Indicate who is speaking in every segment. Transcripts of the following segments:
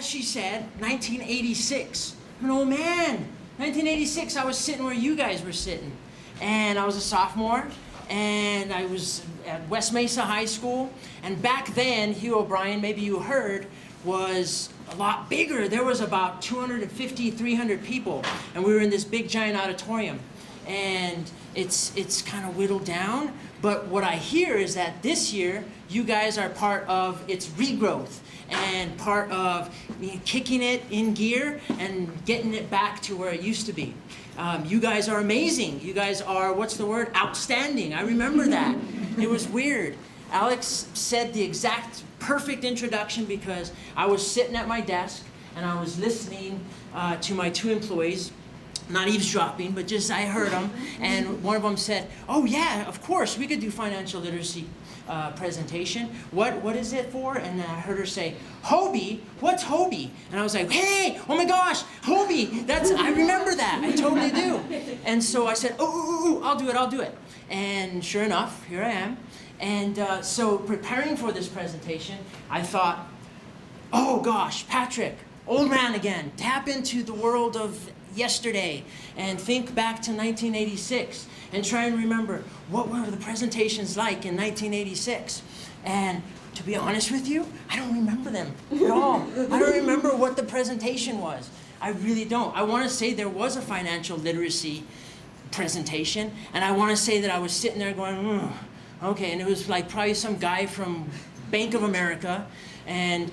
Speaker 1: as she said, 1986. I'm an old man. 1986, I was sitting where you guys were sitting. And I was a sophomore, and I was at West Mesa High School. And back then, Hugh O'Brien, maybe you heard, was a lot bigger. There was about 250, 300 people, and we were in this big giant auditorium. And it's kind of whittled down, but what I hear is that this year, you guys are part of its regrowth and part of kicking it in gear and getting it back to where it used to be. You guys are amazing. You guys are, what's the word? Outstanding. I remember that. It was weird. Alex said the exact perfect introduction because I was sitting at my desk and I was listening to my two employees, not eavesdropping, but just I heard them, and one of them said, "Oh yeah, of course, we could do financial literacy presentation. What is it for?" And I heard her say, "HOBY? What's HOBY?" And I was like, "Hey, oh my gosh, HOBY! I remember that. I totally do." And so I said, "Oh, I'll do it." And sure enough, here I am. And so preparing for this presentation, I thought, oh gosh, Patrick, old man again, tap into the world of yesterday and think back to 1986 and try and remember what were the presentations like in 1986. And to be honest with you, I don't remember them at all. I don't remember what the presentation was. I really don't. I want to say there was a financial literacy presentation, and I want to say that I was sitting there going, okay, and it was like probably some guy from Bank of America, and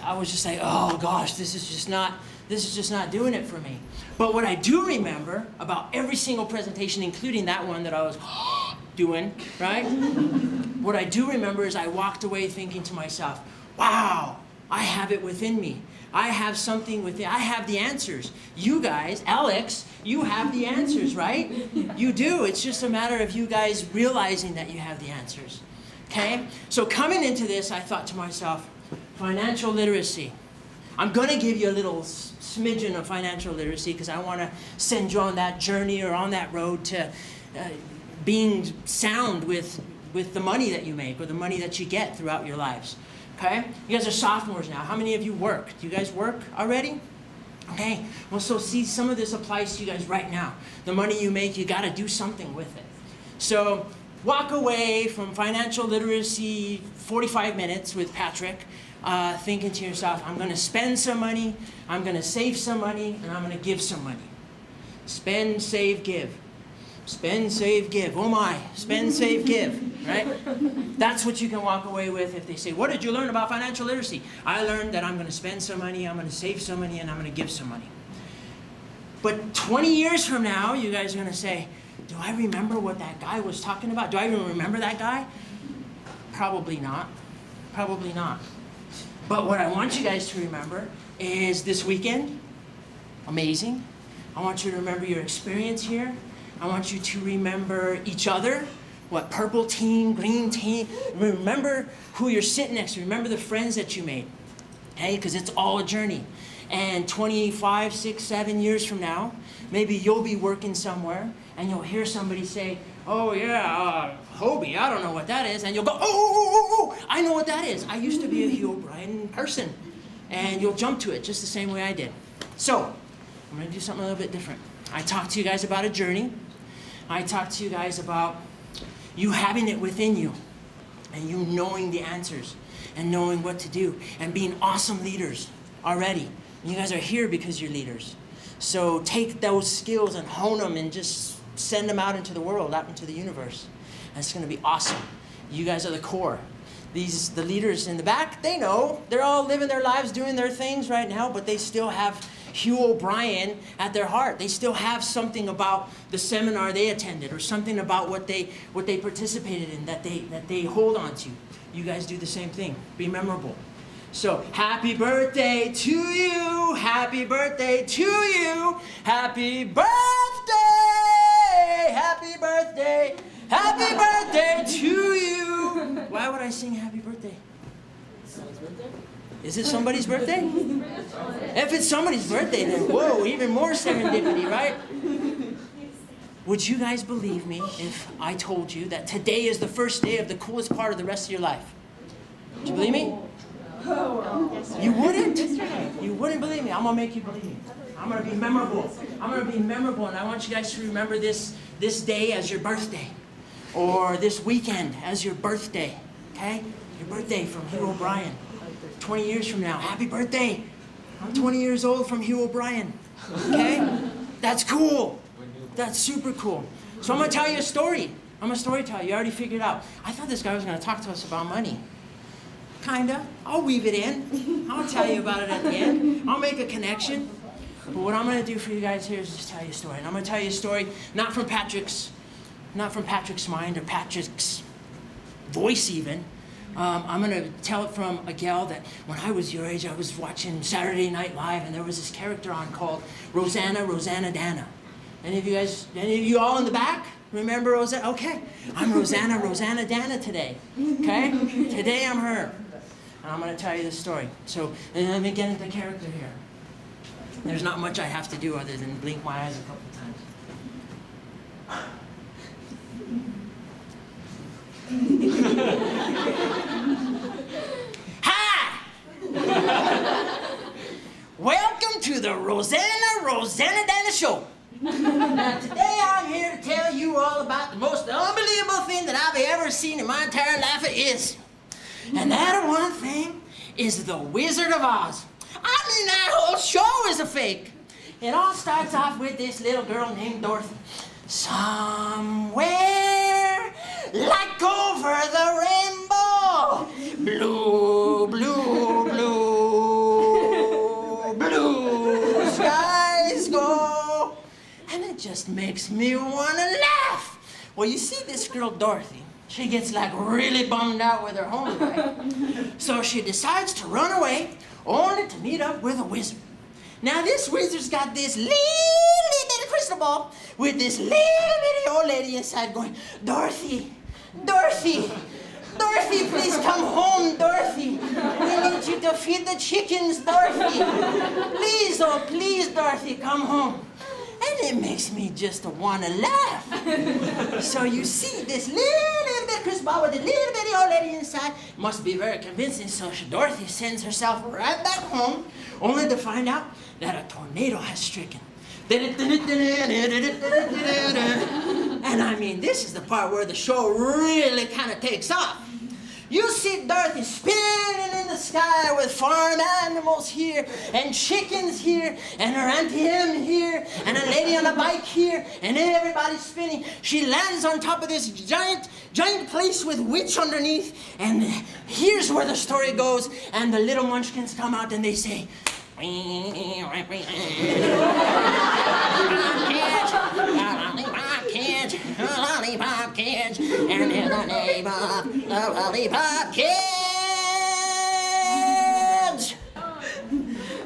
Speaker 1: I was just like, oh gosh, this is just not doing it for me. But what I do remember about every single presentation, including that one that I was doing, right? What I do remember is I walked away thinking to myself, wow, I have it within me. I have something within, I have the answers. You guys, Alex, you have the answers, right? You do. It's just a matter of you guys realizing that you have the answers, okay? So coming into this, I thought to myself, financial literacy. I'm going to give you a little smidgen of financial literacy because I want to send you on that journey or on that road to being sound with the money that you make or the money that you get throughout your lives. Okay? You guys are sophomores now. How many of you work? Do you guys work already? Okay. Well, so see, some of this applies to you guys right now. The money you make, you got to do something with it. So walk away from financial literacy 45 minutes with Patrick, thinking to yourself, I'm going to spend some money, I'm going to save some money, and I'm going to give some money. Spend, save, give. Spend, save, give. Oh my, spend, save, give, right? That's what you can walk away with if they say, what did you learn about financial literacy? I learned that I'm going to spend some money, I'm going to save some money, and I'm going to give some money. But 20 years from now, you guys are going to say, do I remember what that guy was talking about? Do I even remember that guy? Probably not. Probably not. But what I want you guys to remember is this weekend, amazing. I want you to remember your experience here. I want you to remember each other, what purple team, green team. Remember who you're sitting next to. Remember the friends that you made, okay? Because it's all a journey. And 25, 6, 7 years from now, maybe you'll be working somewhere and you'll hear somebody say, oh yeah, HOBY, I don't know what that is. And you'll go, oh, I know what that is. I used to be a Hugh O'Brien person. And you'll jump to it just the same way I did. So, I'm going to do something a little bit different. I talked to you guys about a journey. I talked to you guys about you having it within you and you knowing the answers and knowing what to do and being awesome leaders already. And you guys are here because you're leaders. So take those skills and hone them and just send them out into the world, out into the universe. And it's going to be awesome. You guys are the core. The leaders in the back, they know. They're all living their lives, doing their things right now, but they still have Hugh O'Brien at their heart. They still have something about the seminar they attended or something about what they participated in that they hold on to. You guys do the same thing. Be memorable. So, happy birthday to you. Happy birthday to you. Happy birthday. Happy birthday. Happy birthday to you. Why would I sing happy birthday? Is it somebody's birthday? If it's somebody's birthday, then whoa, even more serendipity, right? Would you guys believe me if I told you that today is the first day of the coolest part of the rest of your life? Would you believe me? You wouldn't? You wouldn't? gonna make you believe. I'm gonna be memorable. I'm gonna be memorable, and I want you guys to remember this day as your birthday, or this weekend as your birthday. Okay? Your birthday from Hugh O'Brien. 20 years from now, happy birthday! I'm 20 years old from Hugh O'Brien. Okay? That's cool. That's super cool. So I'm gonna tell you a story. I'm a storyteller. You already figured it out. I thought this guy was gonna talk to us about money. Kinda. I'll weave it in. I'll tell you about it at the end. I'll make a connection. But what I'm going to do for you guys here is just tell you a story. And I'm going to tell you a story not from Patrick's mind or Patrick's voice even. I'm going to tell it from a gal that when I was your age, I was watching Saturday Night Live, and there was this character on called Rosanna Dana. Any of you all in the back? Remember Rosanna? Okay. I'm Rosanna Dana today. Okay? Today I'm her. And I'm going to tell you this story. So let me get into the character here. There's not much I have to do other than blink my eyes a couple times. Hi! Welcome to the Rosanna Dana Show. Now today I'm here to tell you all about the most unbelievable thing that I've ever seen in my entire life. It is. And that one thing is the Wizard of Oz. I mean, that whole show is a fake. It all starts off with this little girl named Dorothy. Somewhere, like over the rainbow, blue, blue, blue, blue skies go. And it just makes me want to laugh. Well, you see this girl, Dorothy. She gets like really bummed out with her home life. So she decides to run away, only to meet up with a wizard. Now this wizard's got this little bitty crystal ball with this little bitty old lady inside going, Dorothy, Dorothy, Dorothy, please come home, Dorothy. We need you to feed the chickens, Dorothy. Please, oh please, Dorothy, come home. And it makes me just want to laugh. So you see this little bit crystal ball with a little bitty old lady inside. Must be very convincing. So Dorothy sends herself right back home, only to find out that a tornado has stricken. And I mean, this is the part where the show really kind of takes off. You see Dorothy spinning in the sky with farm animals here, and chickens here, and her Auntie Em here, and a lady on a bike here, and everybody's spinning. She lands on top of this giant place with witch underneath, and here's where the story goes, and the little munchkins come out and they say, lollipop kids, and in the name of the lollipop kids,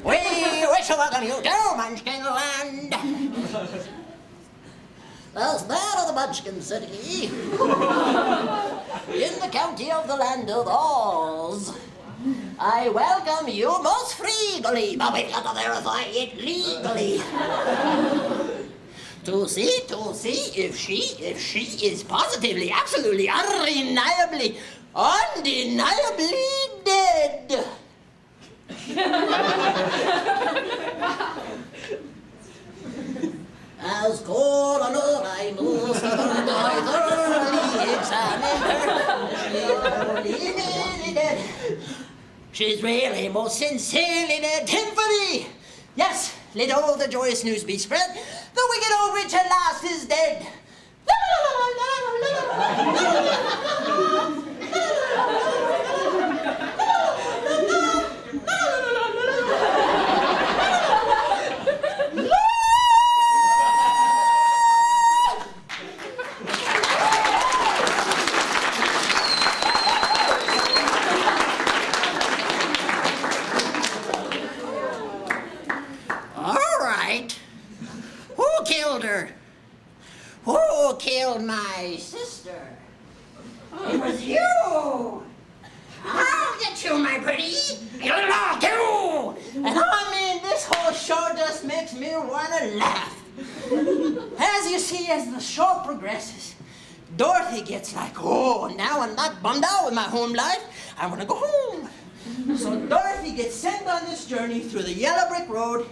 Speaker 1: we wish to welcome you to Munchkin Land. As that of the Munchkin City, in the county of the land of Oz, I welcome you most regally, but we've got to verify it legally. To see if she is positively, absolutely, undeniably dead. As coroner, I must thoroughly examine her. She's really dead. She's really most sincerely dead. Timpani! Yes, let all the joyous news be spread. The wicked old witch at last is dead. Who killed my sister? It was you! I'll get you, my pretty! I'll get you! And I mean, this whole show just makes me want to laugh. As you see, as the show progresses, Dorothy gets like, oh, now I'm not bummed out with my home life. I want to go home. So Dorothy Dorothy gets sent on this journey through the yellow brick road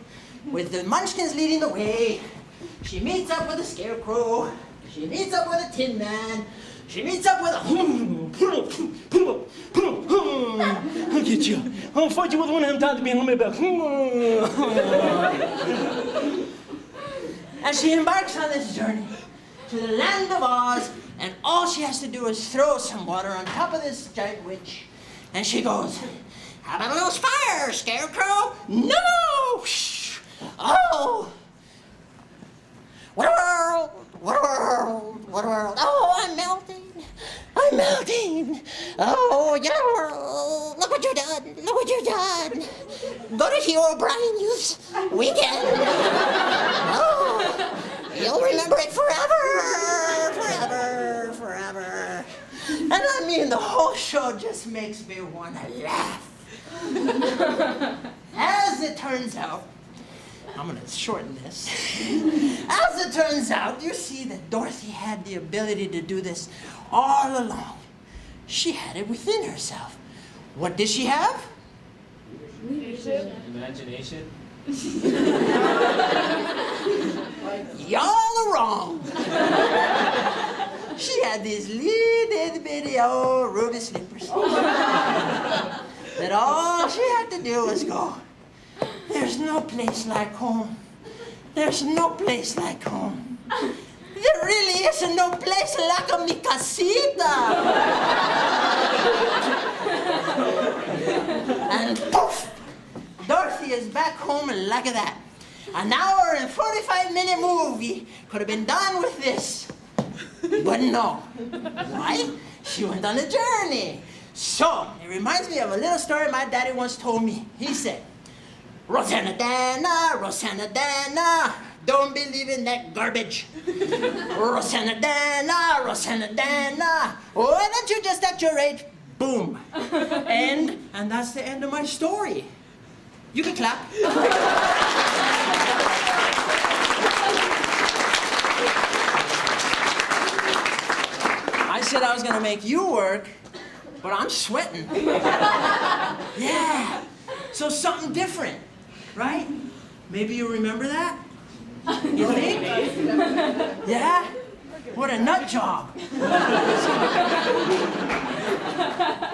Speaker 1: with the Munchkins leading the way. She meets up with a scarecrow. She meets up with a tin man. She meets up with a I'll get you. I'll fight you with one hand tied to me and let me back. And she embarks on this journey to the land of Oz, and all she has to do is throw some water on top of this giant witch. And she goes, how about a little fire, Scarecrow? No! Shh. Oh! What a world! What a world! What a world! Oh, I'm melting! I'm melting! Oh, yellow world! Look what you've done! Look what you've done! Go to Hugh O'Brien Youth Weekend! Oh, you'll remember it forever! Forever! Forever! And I mean, the whole show just makes me want to laugh. As it turns out, I'm going to shorten this. As it turns out, you see that Dorothy had the ability to do this all along. She had it within herself. What did she have?
Speaker 2: Leadership. Imagination.
Speaker 1: Y'all are wrong. She had these little bitty old ruby slippers. That all she had to do was go, there's no place like home. There's no place like home. There really isn't no place like a mi casita. And poof, Dorothy is back home like that. An hour and 45-minute movie could have been done with this. But no. Why? She went on a journey. So, it reminds me of a little story my daddy once told me. He said, Rosanna Dana, don't believe in that garbage. Rosanna Dana, why don't you just act your age? Boom. And that's the end of my story. You can clap. I said I was gonna make you work, but I'm sweating. Yeah. So something different, right? Maybe you remember that? You think? Yeah? What a nut job.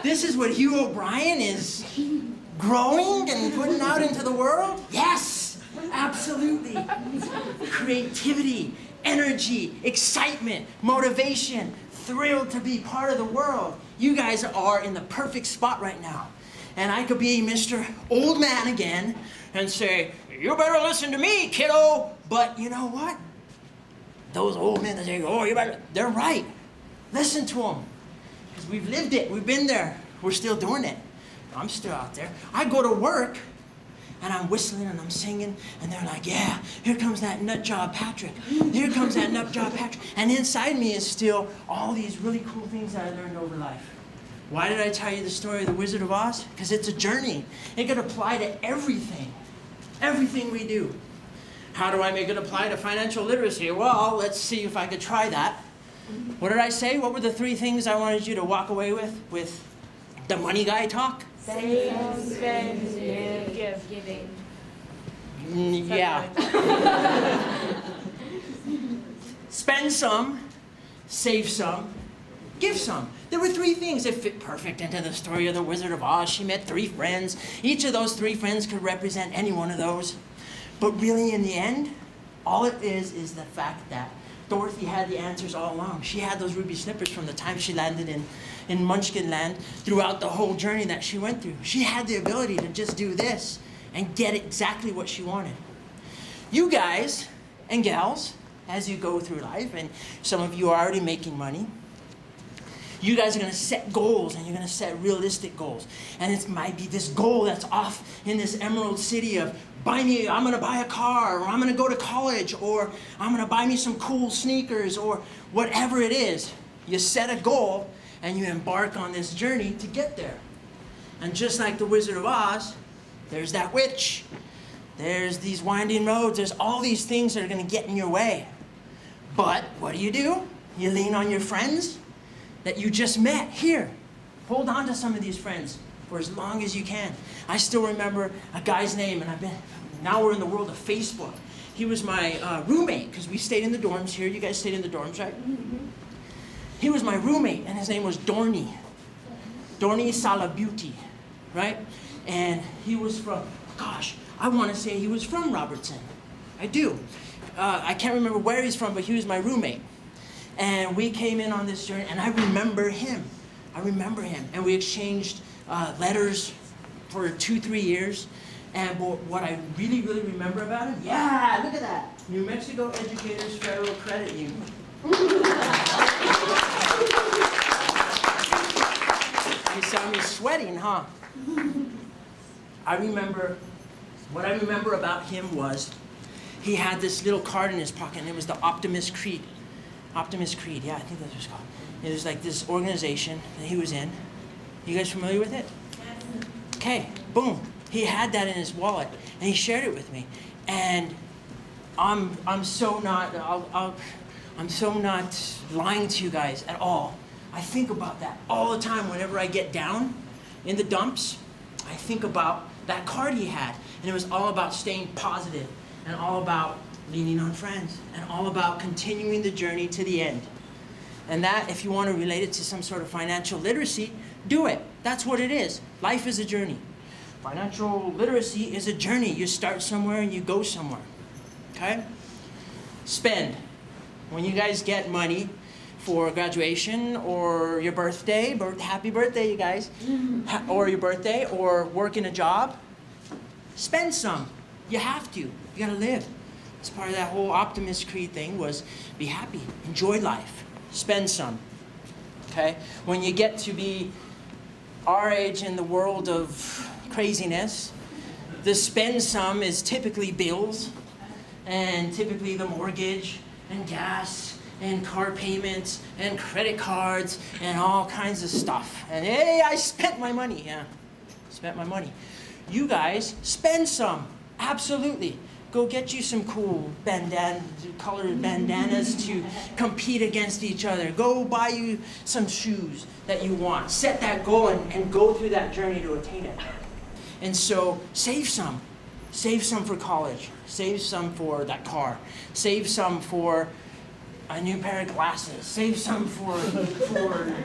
Speaker 1: This is what Hugh O'Brien is growing and putting out into the world? Yes, absolutely. Creativity, energy, excitement, motivation, thrilled to be part of the world. You guys are in the perfect spot right now. And I could be Mr. Old Man again and say, you better listen to me, kiddo. But you know what? Those old men that say, oh, you better, they're right. Listen to them. Because we've lived it. We've been there. We're still doing it. I'm still out there. I go to work, and I'm whistling, and I'm singing, and they're like, yeah, here comes that nut job Patrick. Here comes that nut job Patrick. And inside me is still all these really cool things that I learned over life. Why did I tell you the story of the Wizard of Oz? Because it's a journey. It could apply to everything. Everything we do. How do I make it apply to financial literacy? Well, let's see if I could try that. What did I say? What were the 3 things I wanted you to walk away with the money guy talk?
Speaker 2: Save, spend, give. Giving.
Speaker 1: Yeah. Spend some, save some, give some. There were 3 things that fit perfect into the story of the Wizard of Oz. She met 3 friends. Each of those 3 friends could represent any one of those. But really, in the end, all it is the fact that Dorothy had the answers all along. She had those ruby slippers from the time she landed in Munchkin Land throughout the whole journey that she went through. She had the ability to just do this and get exactly what she wanted. You guys and gals, as you go through life, and some of you are already making money, you guys are going to set goals, and you're going to set realistic goals. And it might be this goal that's off in this emerald city of, I'm going to buy a car, or I'm going to go to college, or I'm going to buy me some cool sneakers, or whatever it is. You set a goal, and you embark on this journey to get there. And just like the Wizard of Oz, there's that witch. There's these winding roads. There's all these things that are going to get in your way. But what do? You lean on your friends that you just met here. Hold on to some of these friends for as long as you can. I still remember a guy's name, and now we're in the world of Facebook. He was my roommate, because we stayed in the dorms here. You guys stayed in the dorms, right? Mm-hmm. He was my roommate, and his name was Dorney Salabuti, right? And he was from, gosh, I want to say he was from Robertson. I do. I can't remember where he's from, but he was my roommate. And we came in on this journey, and I remember him. And we exchanged letters for 2-3 years. And what I really, really remember about him, yeah, look at that. New Mexico Educators Federal Credit Union. You saw me sweating, huh? What I remember about him was he had this little card in his pocket, and it was the Optimus Creed. Optimus Creed, yeah, I think that's what it's called. It was like this organization that he was in. You guys familiar with it? Okay, boom. He had that in his wallet, and he shared it with me. And I'm so not lying to you guys at all. I think about that all the time whenever I get down in the dumps. I think about that card he had, and it was all about staying positive, and all about leaning on friends, and all about continuing the journey to the end. And that, if you want to relate it to some sort of financial literacy, do it. That's what it is. Life is a journey. Financial literacy is a journey. You start somewhere and you go somewhere. Okay? Spend. When you guys get money for graduation or your birthday, happy birthday, you guys, or your birthday, or work in a job, spend some. You have to. You gotta live. It's part of that whole Optimus Creed thing was be happy, enjoy life, spend some. Okay? When you get to be our age in the world of craziness, the spend some is typically bills, and typically the mortgage and gas and car payments and credit cards and all kinds of stuff. And hey, I spent my money. Yeah, spent my money. You guys spend some, absolutely. Go get you some cool colored bandanas to compete against each other. Go buy you some shoes that you want. Set that goal and go through that journey to attain it. And so save some. Save some for college. Save some for that car. Save some for a new pair of glasses. Save some for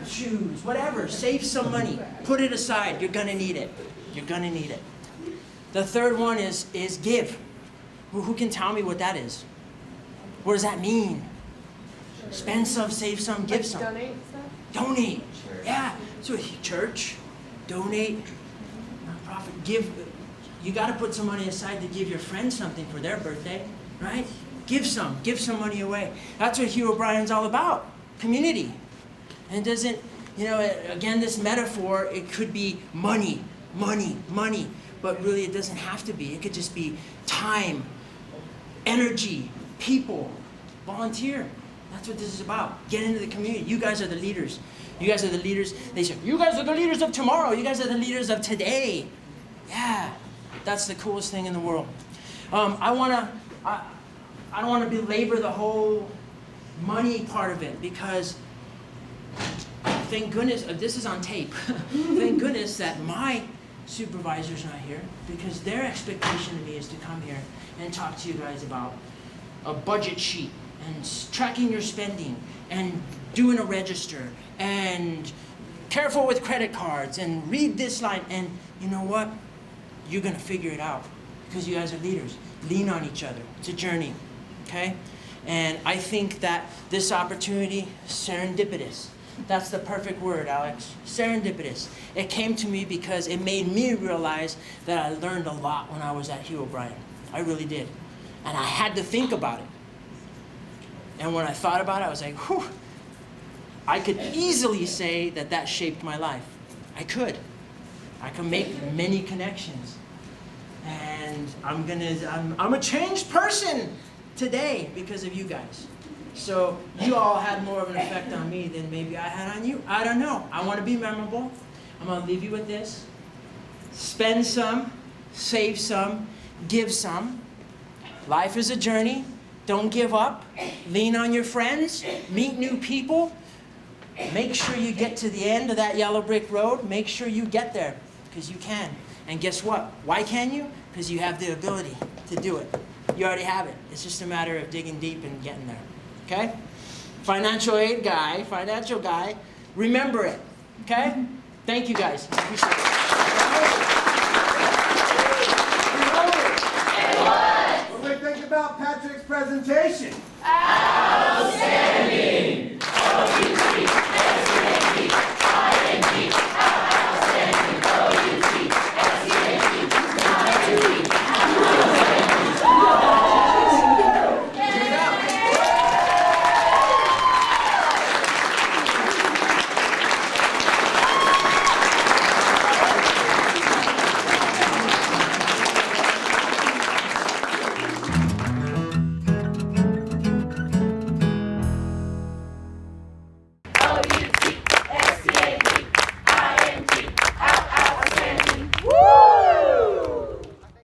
Speaker 1: shoes. Whatever. Save some money. Put it aside. You're gonna need it. You're gonna need it. The third one is give. Who can tell me what that is? What does that mean? Spend some, save some, give some.
Speaker 2: Donate stuff?
Speaker 1: Donate. Yeah. So church, donate, nonprofit, give. You got to put some money aside to give your friends something for their birthday, right? Give some money away. That's what Hugh O'Brien's all about, community. And it doesn't, again, this metaphor, it could be money, but really it doesn't have to be. It could just be time, energy, people, volunteer. That's what this is about. Get into the community. You guys are the leaders. You guys are the leaders. They say, you guys are the leaders of tomorrow. You guys are the leaders of today. Yeah, that's the coolest thing in the world. I don't want to belabor the whole money part of it because thank goodness, this is on tape. Thank goodness that my supervisor's not here because their expectation of me is to come here and talk to you guys about a budget sheet and tracking your spending and doing a register and careful with credit cards and read this line. And you know what? You're going to figure it out because you guys are leaders. Lean on each other. It's a journey, okay? And I think that this opportunity, serendipitous. That's the perfect word, Alex. Serendipitous. It came to me because it made me realize that I learned a lot when I was at Hugh O'Brien. I really did. And I had to think about it. And when I thought about it, I was like, whew. I could easily say that that shaped my life. I could make many connections. And I'm a changed person today because of you guys. So you all had more of an effect on me than maybe I had on you. I don't know. I want to be memorable. I'm going to leave you with this. Spend some, save some, give some. Life is a journey. Don't give up. Lean on your friends. Meet new people. Make sure you get to the end of that yellow brick road. Make sure you get there. because you can. And guess what? Why can you? Because you have the ability to do it. You already have it. It's just a matter of digging deep and getting there. Okay? Financial aid guy, financial guy, remember it. Okay? Thank you guys. I appreciate it.
Speaker 3: What do you think about Patrick's presentation?